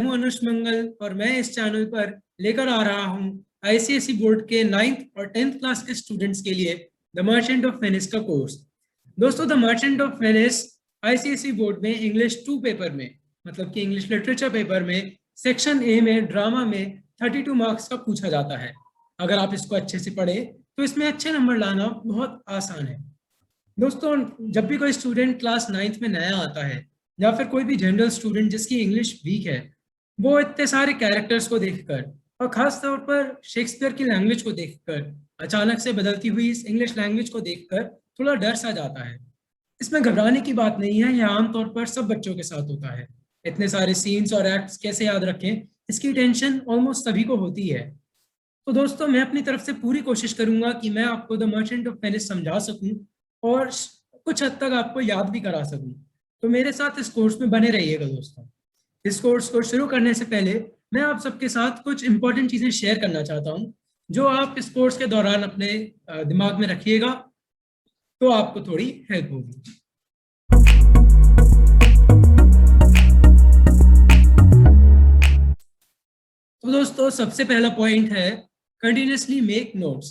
हूं अनुष मंगल और मैं इस चैनल पर लेकर आ रहा हूं आईसीएसई बोर्ड के 9th और 10th क्लास के स्टूडेंट्स के लिए द मर्चेंट ऑफ वेनिस का कोर्स। दोस्तों, the merchant of Venice ICSE board में इंग्लिश 2 पेपर में, मतलब कि इंग्लिश लिटरेचर पेपर में सेक्शन ए में ड्रामा में 32 मार्क्स का पूछा जाता है। अगर आप इसको अच्छे से पढ़े तो इसमें अच्छे नंबर लाना बहुत आसान है। दोस्तों, जब भी कोई स्टूडेंट क्लास 9th में नया आता है या फिर कोई भी जनरल स्टूडेंट जिसकी इंग्लिश वीक है, वो इतने सारे कैरेक्टर्स को देखकर और खास तौर पर शेक्सपियर की लैंग्वेज को देखकर, अचानक से बदलती हुई इस इंग्लिश लैंग्वेज को देखकर थोड़ा डर सा जाता है। इसमें घबराने की बात नहीं है, यह आमतौर पर सब बच्चों के साथ होता है। इतने सारे सीन्स और एक्ट्स कैसे याद रखें, इसकी टेंशन ऑलमोस्ट सभी को होती है। तो दोस्तों, मैं अपनी तरफ से पूरी कोशिश करूंगा कि मैं आपको द मर्चेंट ऑफ वेनिस समझा सकूं और कुछ हद तक आपको याद भी करा सकूं। तो मेरे साथ इस कोर्स में बने रहिएगा दोस्तों। इस कोर्स को शुरू करने से पहले मैं आप सबके साथ कुछ इंपॉर्टेंट चीजें शेयर करना चाहता हूं, जो आप इस कोर्स के दौरान अपने दिमाग में रखिएगा तो आपको थोड़ी हेल्प होगी। तो दोस्तों, सबसे पहला पॉइंट है कंटिन्यूसली मेक नोट्स।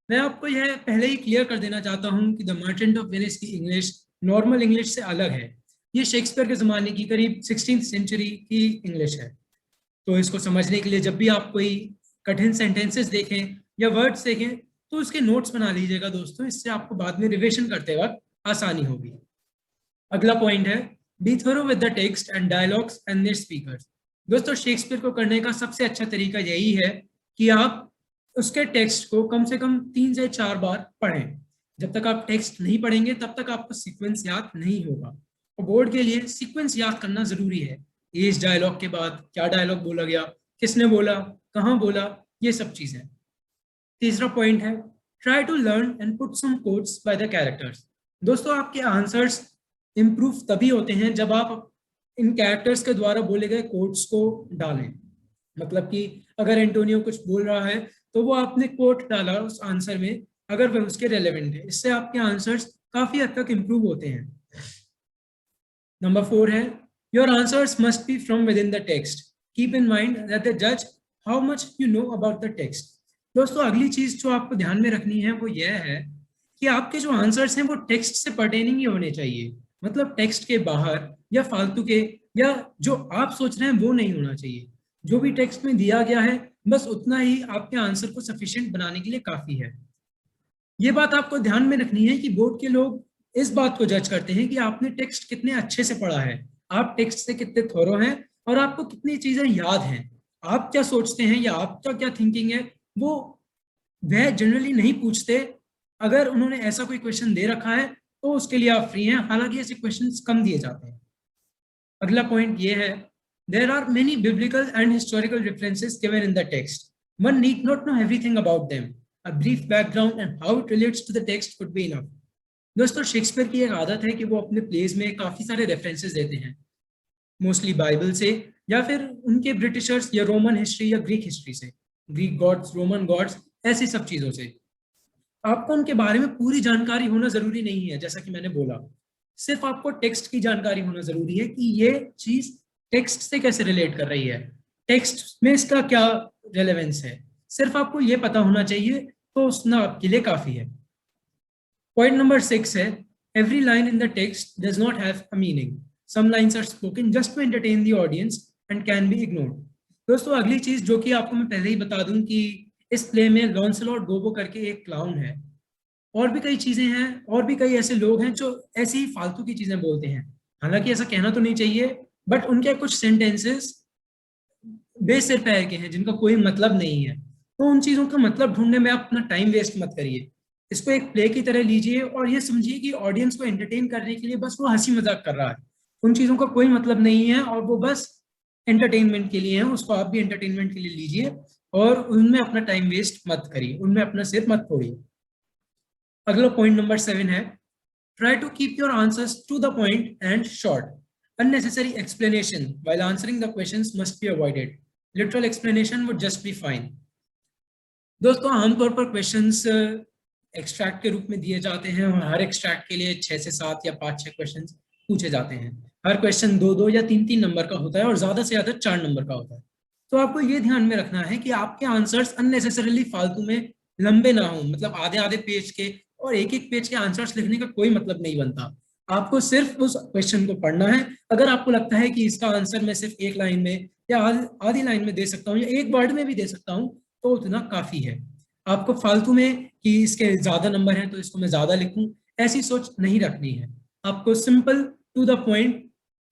मैं आपको यह पहले ही क्लियर कर देना चाहता हूं कि द मर्चेंट ऑफ वेनिस की इंग्लिश नॉर्मल इंग्लिश से अलग है। ये शेक्सपियर के ज़माने की करीब 16th सेंचुरी की इंग्लिश है। तो इसको समझने के लिए जब भी आप कोई कठिन सेंटेंसेस देखें या वर्ड्स देखें तो उसके नोट्स बना लीजिएगा दोस्तों, इससे आपको बाद में रिविजन करते वक्त आसानी होगी। अगला पॉइंट है be thorough with the text and dialogues and their speakers. दोस्तों, शेक्सपियर को करने का सबसे अच्छा तरीका यही है कि आप उसके टेक्स्ट को कम से कम 3 से 4 बार पढ़ें। जब तक आप टेक्स्ट नहीं पढ़ेंगे तब तक आपको सीक्वेंस याद नहीं होगा। और बोर्ड के लिए सीक्वेंस याद करना जरूरी है। इस डायलॉग के बाद क्या डायलॉग बोला गया, किसने बोला, कहाँ बोला, ये सब चीजें। तीसरा पॉइंट है try to learn and put some quotes by the characters. दोस्तों, आपके आंसर्स इंप्रूव तभी होते हैं जब आप इन कैरेक्टर्स के द्वारा बोले गए कोट्स को डालें। मतलब कि अगर एंटोनियो कुछ बोल रहा है तो वो आपने कोट डाला उस आंसर में, अगर वह उसके रेलेवेंट है। इससे आपके आंसर्स काफी हद तक इंप्रूव होते हैं। नंबर 4 है your answers must be from within the text. Keep in mind that the जज how much you know about the text. दोस्तों, अगली चीज जो आपको ध्यान में रखनी है वो यह है कि आपके जो आंसर्स हैं वो टेक्स्ट से पर्टेनिंग ही होने चाहिए। मतलब टेक्स्ट के बाहर या फालतू के या जो आप सोच रहे हैं वो नहीं होना चाहिए। जो भी टेक्स्ट में दिया गया है बस उतना ही आपके आंसर को सफिशिएंट बनाने के लिए काफी है। ये बात आपको ध्यान में रखनी है कि बोर्ड के लोग इस बात को जज करते हैं कि आपने टेक्स्ट कितने अच्छे से पढ़ा है, आप टेक्स्ट से कितने थोरो हैं और आपको कितनी चीजें याद हैं। आप क्या सोचते हैं या आपका क्या थिंकिंग है वो वह जनरली नहीं पूछते। अगर उन्होंने ऐसा कोई क्वेश्चन दे रखा है तो उसके लिए आप फ्री हैं, हालांकि ऐसे क्वेश्चंस कम दिए जाते हैं। अगला पॉइंट ये है there are many biblical and historical references given in the text. One need not know everything about them. A brief background and how it relates to the text would be enough. दोस्तों, Shakespeare की एक आदत है कि वो अपने pledge में काफी सारे रेफरेंसेस देते हैं, मोस्टली बाइबल से या फिर उनके ब्रिटिशर्स या रोमन हिस्ट्री या ग्रीक हिस्ट्री से, ग्रीक गॉड्स, रोमन गॉड्स, ऐसी सब चीजों से। आपको उनके बारे में पूरी जानकारी होना जरूरी नहीं है। जैसा कि मैंने बोला, सिर्फ आपको टेक्स्ट की जानकारी होना जरूरी है कि ये चीज टेक्स्ट से कैसे रिलेट कर रही है, टेक्स्ट में इसका क्या रेलेवेंस है। सिर्फ आपको ये पता होना चाहिए तो उसना आपके लिए काफी है। पॉइंट नंबर 6 है every line in the text does not have a meaning. Some lines are spoken just to entertain the audience and can be ignored. दोस्तों, अगली चीज जो कि आपको मैं पहले ही बता दूं कि इस प्ले में लॉन्सलॉट गोबो करके एक क्लाउन है, और भी कई चीजें हैं, और भी कई ऐसे लोग हैं जो ऐसी ही फालतू की चीजें बोलते हैं। हालांकि ऐसा कहना तो नहीं चाहिए, बट उनके कुछ सेंटेंसेस बेसिर पैर के हैं जिनका कोई मतलब नहीं है। तो उन चीजों का मतलब ढूंढने में आप अपना टाइम वेस्ट मत करिए। इसको एक प्ले की तरह लीजिए और ये समझिए कि ऑडियंस को एंटरटेन करने के लिए बस वो हंसी मजाक कर रहा है। उन चीजों का कोई मतलब नहीं है और वो बस एंटरटेनमेंट के लिए है। उसको आप भी एंटरटेनमेंट के लिए लीजिए और उनमें अपना टाइम वेस्ट मत करिए, उनमें अपना सिर मत फोड़िए। अगला पॉइंट नंबर 7 है try to keep your answers to the point and short. Unnecessary explanation while answering the questions must be avoided. Literal explanation would just be fine. दोस्तों, आमतौर पर क्वेश्चंस एक्सट्रैक्ट के रूप में दिए जाते हैं और हर एक्सट्रैक्ट के लिए 6 से 7 या 5-6 क्वेश्चंस पूछे जाते हैं। हर क्वेश्चन 2-2 या 3-3 नंबर का होता है और ज्यादा से ज्यादा 4 नंबर का होता है। तो आपको ये ध्यान में रखना है कि आपके आंसर्स अननेसेसरीली फालतू में लंबे ना हो, मतलब आधे आधे पेज के और एक एक पेज के आंसर्स लिखने का कोई मतलब नहीं बनता। आपको सिर्फ उस क्वेश्चन को पढ़ना है। अगर आपको लगता है कि इसका आंसर मैं सिर्फ एक लाइन में या आधी लाइन में दे सकता हूँ या एक वर्ड में भी दे सकता हूँ तो उतना काफी है। आपको फालतू में कि इसके ज्यादा नंबर हैं तो इसको मैं ज्यादा लिखूं, ऐसी सोच नहीं रखनी है। आपको सिंपल टू द पॉइंट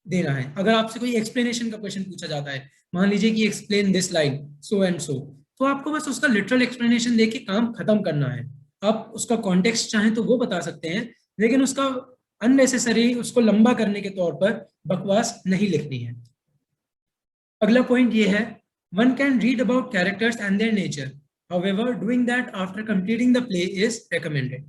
देना है। अगर आपसे कोई एक्सप्लेनेशन का क्वेश्चन पूछा जाता है, मान लीजिए कि explain this line so and so, तो आपको बस उसका लिटरल एक्सप्लेनेशन देके काम खत्म करना है। आप उसका कॉन्टेक्स्ट चाहें तो वो बता सकते हैं, लेकिन उसका अननेसेसरी उसको लंबा करने के तौर पर बकवास नहीं लिखनी है। अगला पॉइंट ये है, one can read about characters and their nature, however doing that after completing the play is recommended.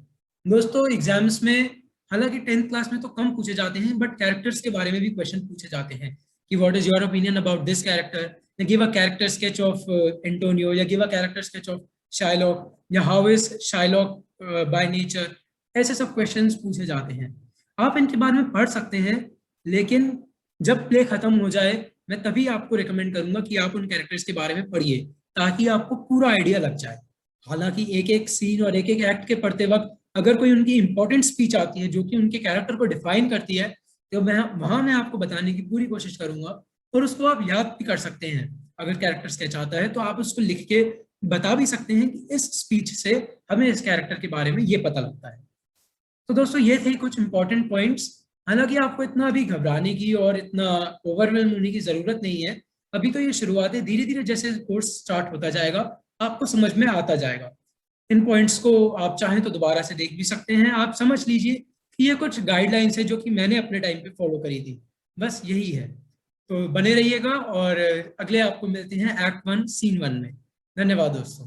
दोस्तों एग्जाम्स में हालांकि 10th क्लास में तो कम पूछे जाते हैं, बट कैरेक्टर्स के बारे में भी क्वेश्चन पूछे जाते हैं कि what is your opinion about this character, या give a character sketch of Antonio, या give a character sketch of Shylock, या how is Shylock by nature. ऐसे सब क्वेश्चंस पूछे जाते हैं। आप इनके बारे में पढ़ सकते हैं, लेकिन जब प्ले खत्म हो जाए मैं तभी आपको रिकमेंड करूंगा कि आप उन कैरेक्टर्स के बारे में पढ़िए, ताकि आपको पूरा आइडिया लग जाए। हालांकि एक एक सीन और एक एक एक्ट के पढ़ते वक्त अगर कोई उनकी इंपॉर्टेंट स्पीच आती है जो कि उनके कैरेक्टर को डिफाइन करती है, तो मैं आपको बताने की पूरी कोशिश करूंगा, और उसको आप याद भी कर सकते हैं। अगर कैरेक्टर स्केच आता है तो आप उसको लिख के बता भी सकते हैं कि इस स्पीच से हमें इस कैरेक्टर के बारे में ये पता लगता है। तो दोस्तों ये थे कुछ इंपॉर्टेंट पॉइंट्स। हालांकि आपको इतना अभी घबराने की और इतना ओवरवेल्म होने की जरूरत नहीं है। अभी तो ये शुरुआत है, धीरे धीरे जैसे कोर्स स्टार्ट होता जाएगा आपको समझ में आता जाएगा। इन पॉइंट्स को आप चाहें तो दोबारा से देख भी सकते हैं। आप समझ लीजिए कि ये कुछ गाइडलाइंस है जो कि मैंने अपने टाइम पे फॉलो करी थी, बस यही है। तो बने रहिएगा और अगले आपको मिलते हैं एक्ट 1 सीन 1 में। धन्यवाद दोस्तों।